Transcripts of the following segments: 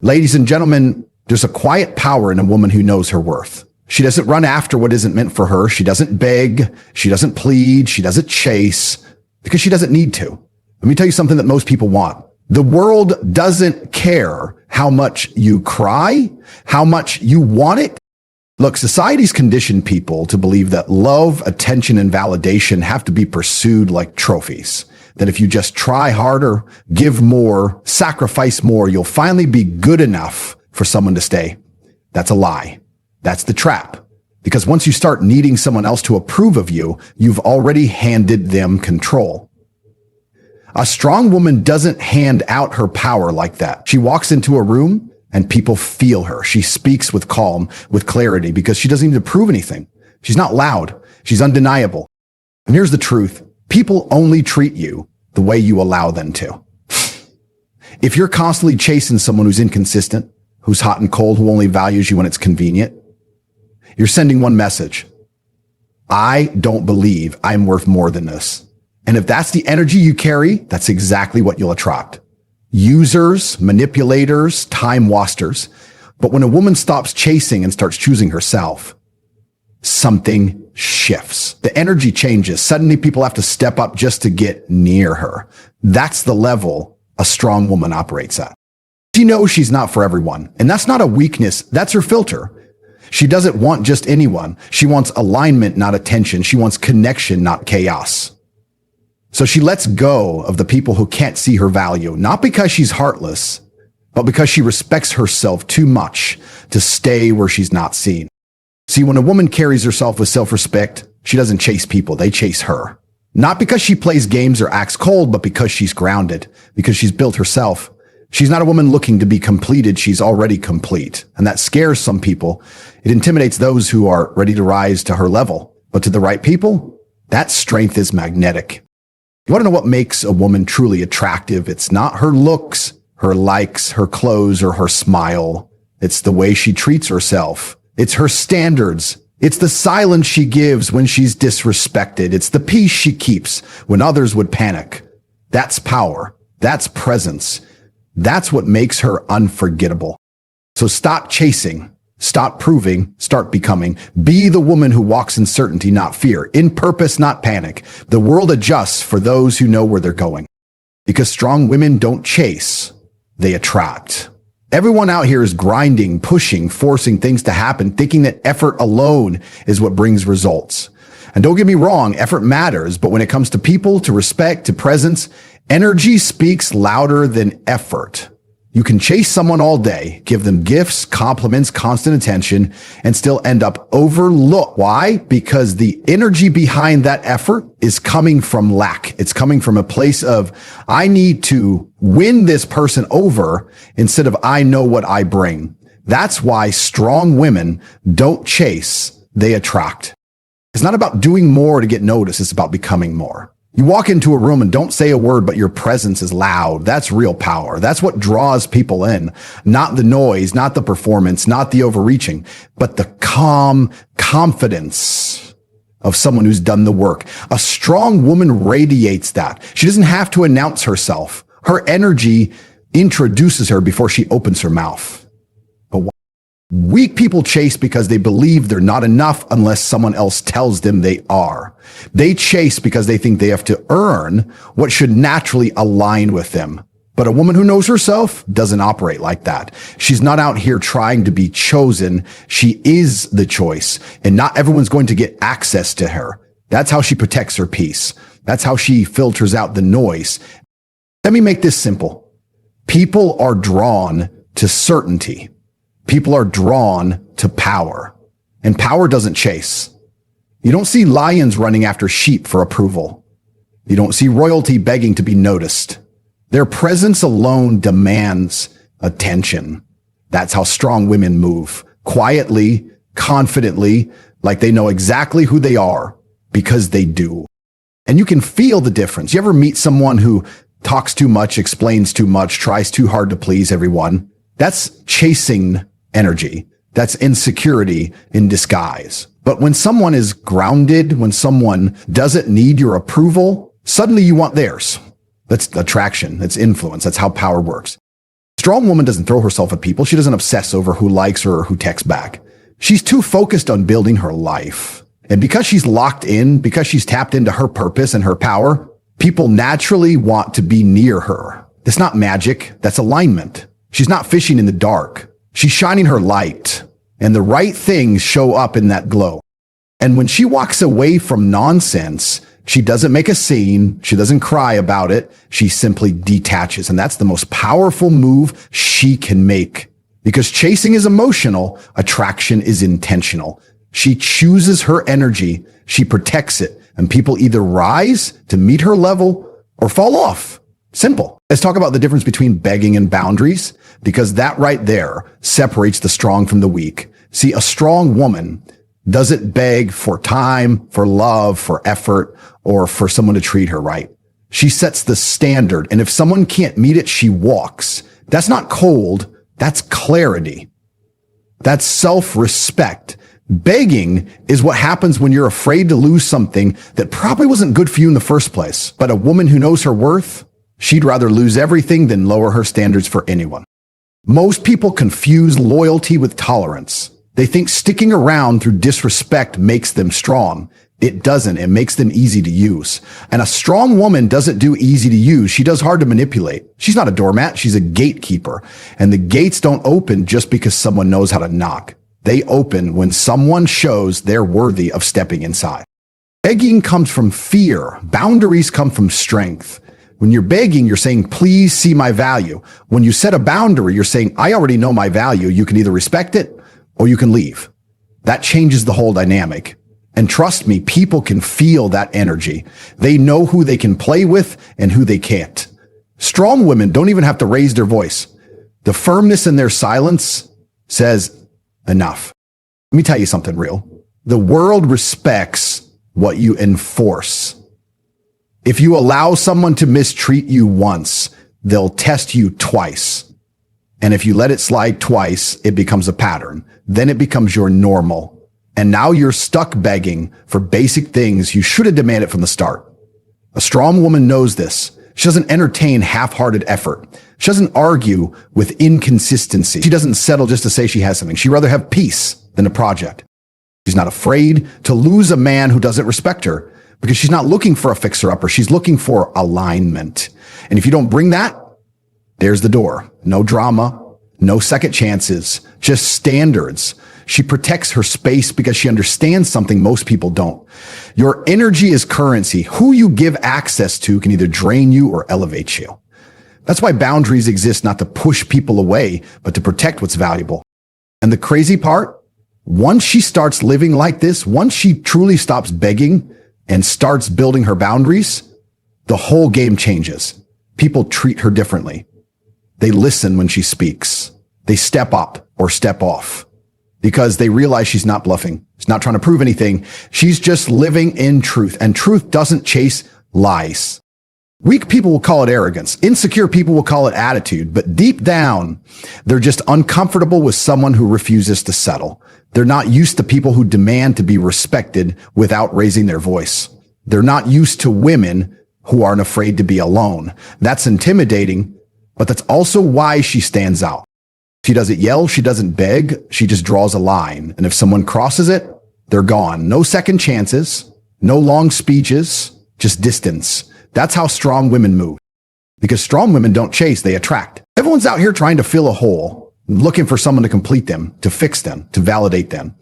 Ladies and gentlemen, there's a quiet power in a woman who knows her worth. She doesn't run after what isn't meant for her. She doesn't beg. She doesn't plead. She doesn't chase because she doesn't need to. Let me tell you something that most people want. The world doesn't care how much you cry, how much you want it. Look, society's conditioned people to believe that love, attention, and validation have to be pursued like trophies. That if you just try harder, give more, sacrifice more, you'll finally be good enough for someone to stay. That's a lie. That's the trap. Because once you start needing someone else to approve of you, you've already handed them control. A strong woman doesn't hand out her power like that. She walks into a room and people feel her. She speaks with calm, with clarity, because she doesn't need to prove anything. She's not loud. She's undeniable. And here's the truth. People only treat you the way you allow them to. If you're constantly chasing someone who's inconsistent, who's hot and cold, who only values you when it's convenient, you're sending one message. I don't believe I'm worth more than this. And if that's the energy you carry, that's exactly what you'll attract. Users, manipulators, time wasters. But when a woman stops chasing and starts choosing herself, something shifts. The energy changes. Suddenly people have to step up just to get near her. That's the level a strong woman operates at. She knows she's not for everyone. And that's not a weakness. That's her filter. She doesn't want just anyone. She wants alignment, not attention. She wants connection, not chaos. So she lets go of the people who can't see her value, not because she's heartless, but because she respects herself too much to stay where she's not seen. See, when a woman carries herself with self-respect, she doesn't chase people, they chase her. Not because she plays games or acts cold, but because she's grounded, because she's built herself. She's not a woman looking to be completed, she's already complete. And that scares some people. It intimidates those who are ready to rise to her level. But to the right people, that strength is magnetic. You want to know what makes a woman truly attractive? It's not her looks, her likes, her clothes, or her smile. It's the way she treats herself. It's her standards. It's the silence she gives when she's disrespected. It's the peace she keeps when others would panic. That's power. That's presence. That's what makes her unforgettable. So stop chasing. Stop proving, start becoming. Be the woman who walks in certainty, not fear. In purpose, not panic. The world adjusts for those who know where they're going. Because strong women don't chase, they attract. Everyone out here is grinding, pushing, forcing things to happen, thinking that effort alone is what brings results. And don't get me wrong, effort matters, but when it comes to people, to respect, to presence, energy speaks louder than effort. You can chase someone all day, give them gifts, compliments, constant attention, and still end up overlooked. Why? Because the energy behind that effort is coming from lack. It's coming from a place of, I need to win this person over instead of I know what I bring. That's why strong women don't chase, they attract. It's not about doing more to get noticed. It's about becoming more. You walk into a room and don't say a word, but your presence is loud. That's real power. That's what draws people in. Not the noise, not the performance, not the overreaching, but the calm confidence of someone who's done the work. A strong woman radiates that. She doesn't have to announce herself. Her energy introduces her before she opens her mouth. But weak people chase because they believe they're not enough unless someone else tells them they are. They chase because they think they have to earn what should naturally align with them. But a woman who knows herself doesn't operate like that. She's not out here trying to be chosen. She is the choice, and not everyone's going to get access to her. That's how she protects her peace. That's how she filters out the noise. Let me make this simple. People are drawn to certainty. People are drawn to power, and power doesn't chase. You don't see lions running after sheep for approval. You don't see royalty begging to be noticed. Their presence alone demands attention. That's how strong women move. Quietly, confidently, like they know exactly who they are, because they do. And you can feel the difference. You ever meet someone who talks too much, explains too much, tries too hard to please everyone? That's chasing energy. That's insecurity in disguise. But when someone is grounded, when someone doesn't need your approval, suddenly you want theirs. That's attraction. That's influence. That's how power works. Strong woman doesn't throw herself at people. She doesn't obsess over who likes her or who texts back. She's too focused on building her life. And because she's locked in, because she's tapped into her purpose and her power, people naturally want to be near her. That's not magic. That's alignment. She's not fishing in the dark. She's shining her light, and the right things show up in that glow. And when she walks away from nonsense, she doesn't make a scene. She doesn't cry about it. She simply detaches. And that's the most powerful move she can make, because chasing is emotional. Attraction is intentional. She chooses her energy. She protects it. And people either rise to meet her level or fall off. Simple. Let's talk about the difference between begging and boundaries, because that right there separates the strong from the weak. See, a strong woman doesn't beg for time, for love, for effort, or for someone to treat her right. She sets the standard, and if someone can't meet it, she walks. That's not cold. That's clarity. That's self-respect. Begging is what happens when you're afraid to lose something that probably wasn't good for you in the first place. But a woman who knows her worth, she'd rather lose everything than lower her standards for anyone. Most people confuse loyalty with tolerance. They think sticking around through disrespect makes them strong. It doesn't. It makes them easy to use. And a strong woman doesn't do easy to use. She does hard to manipulate. She's not a doormat. She's a gatekeeper. And the gates don't open just because someone knows how to knock. They open when someone shows they're worthy of stepping inside. Begging comes from fear. Boundaries come from strength. When you're begging, you're saying, please see my value. When you set a boundary, you're saying, I already know my value. You can either respect it or you can leave. That changes the whole dynamic. And trust me, people can feel that energy. They know who they can play with and who they can't. Strong women don't even have to raise their voice. The firmness in their silence says enough. Let me tell you something real. The world respects what you enforce. If you allow someone to mistreat you once, they'll test you twice. And if you let it slide twice, it becomes a pattern. Then it becomes your normal. And now you're stuck begging for basic things you should have demanded from the start. A strong woman knows this. She doesn't entertain half-hearted effort. She doesn't argue with inconsistency. She doesn't settle just to say she has something. She'd rather have peace than a project. She's not afraid to lose a man who doesn't respect her, because she's not looking for a fixer-upper. She's looking for alignment. And if you don't bring that, there's the door. No drama, no second chances, just standards. She protects her space because she understands something most people don't. Your energy is currency. Who you give access to can either drain you or elevate you. That's why boundaries exist, not to push people away, but to protect what's valuable. And the crazy part, once she starts living like this, once she truly stops begging and starts building her boundaries, the whole game changes. People treat her differently. They listen when she speaks. They step up or step off because they realize she's not bluffing. She's not trying to prove anything. She's just living in truth, and truth doesn't chase lies. Weak people will call it arrogance. Insecure people will call it attitude, but deep down, they're just uncomfortable with someone who refuses to settle. They're not used to people who demand to be respected without raising their voice. They're not used to women who aren't afraid to be alone. That's intimidating, but that's also why she stands out. She doesn't yell, she doesn't beg, she just draws a line. And if someone crosses it, they're gone. No second chances, no long speeches, just distance. That's how strong women move. Because strong women don't chase, they attract. Everyone's out here trying to fill a hole, looking for someone to complete them, to fix them, to validate them.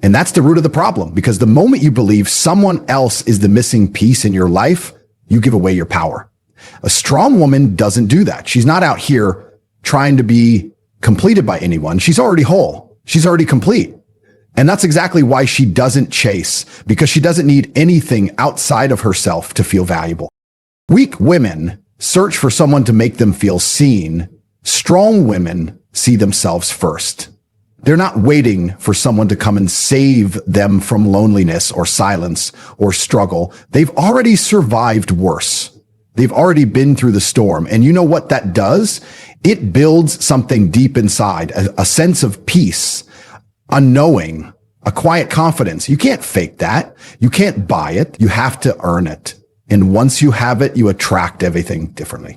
And that's the root of the problem, because the moment you believe someone else is the missing piece in your life, you give away your power. A strong woman doesn't do that. She's not out here trying to be completed by anyone. She's already whole. She's already complete. And that's exactly why she doesn't chase, because she doesn't need anything outside of herself to feel valuable. Weak women search for someone to make them feel seen. Strong women see themselves first. They're not waiting for someone to come and save them from loneliness or silence or struggle. They've already survived worse. They've already been through the storm. And you know what that does? It builds something deep inside, a sense of peace, a knowing, a quiet confidence. You can't fake that. You can't buy it. You have to earn it. And once you have it, you attract everything differently.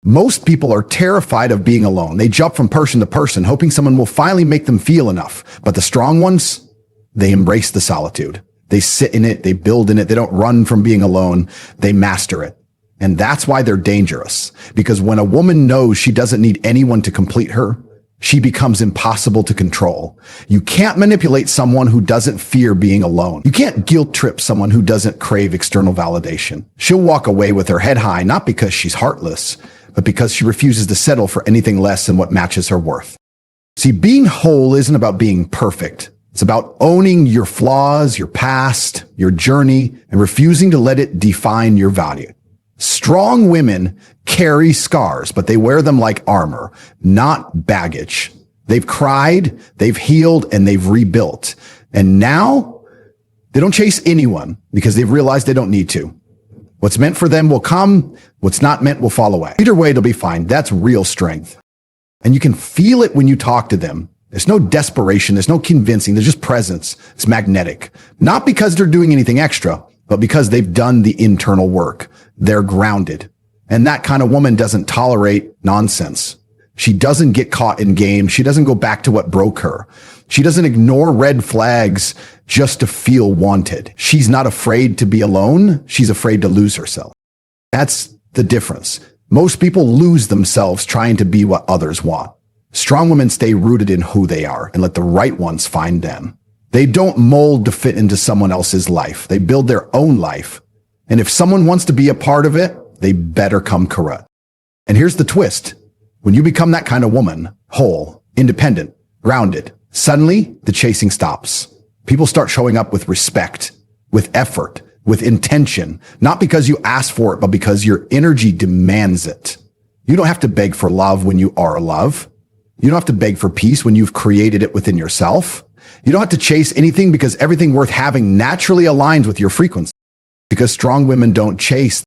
Most people are terrified of being alone. They jump from person to person, hoping someone will finally make them feel enough. But the strong ones, they embrace the solitude. They sit in it. They build in it. They don't run from being alone. They master it. And that's why they're dangerous. Because when a woman knows she doesn't need anyone to complete her, she becomes impossible to control. You can't manipulate someone who doesn't fear being alone. You can't guilt trip someone who doesn't crave external validation. She'll walk away with her head high, not because she's heartless, but because she refuses to settle for anything less than what matches her worth. See, being whole isn't about being perfect. It's about owning your flaws, your past, your journey, and refusing to let it define your value. Strong women carry scars, but they wear them like armor, not baggage. They've cried, they've healed, and they've rebuilt. And now they don't chase anyone because they've realized they don't need to. What's meant for them will come. What's not meant will fall away. Either way, it'll be fine. That's real strength. And you can feel it when you talk to them. There's no desperation. There's no convincing. There's just presence. It's magnetic. Not because they're doing anything extra, but because they've done the internal work. They're grounded. And that kind of woman doesn't tolerate nonsense. She doesn't get caught in games. She doesn't go back to what broke her. She doesn't ignore red flags just to feel wanted. She's not afraid to be alone. She's afraid to lose herself. That's the difference. Most people lose themselves trying to be what others want. Strong women stay rooted in who they are and let the right ones find them. They don't mold to fit into someone else's life. They build their own life. And if someone wants to be a part of it, they better come correct. And here's the twist. When you become that kind of woman, whole, independent, grounded, suddenly the chasing stops. People start showing up with respect, with effort, with intention, not because you ask for it, but because your energy demands it. You don't have to beg for love when you are love. You don't have to beg for peace when you've created it within yourself. You don't have to chase anything because everything worth having naturally aligns with your frequency. Because strong women don't chase,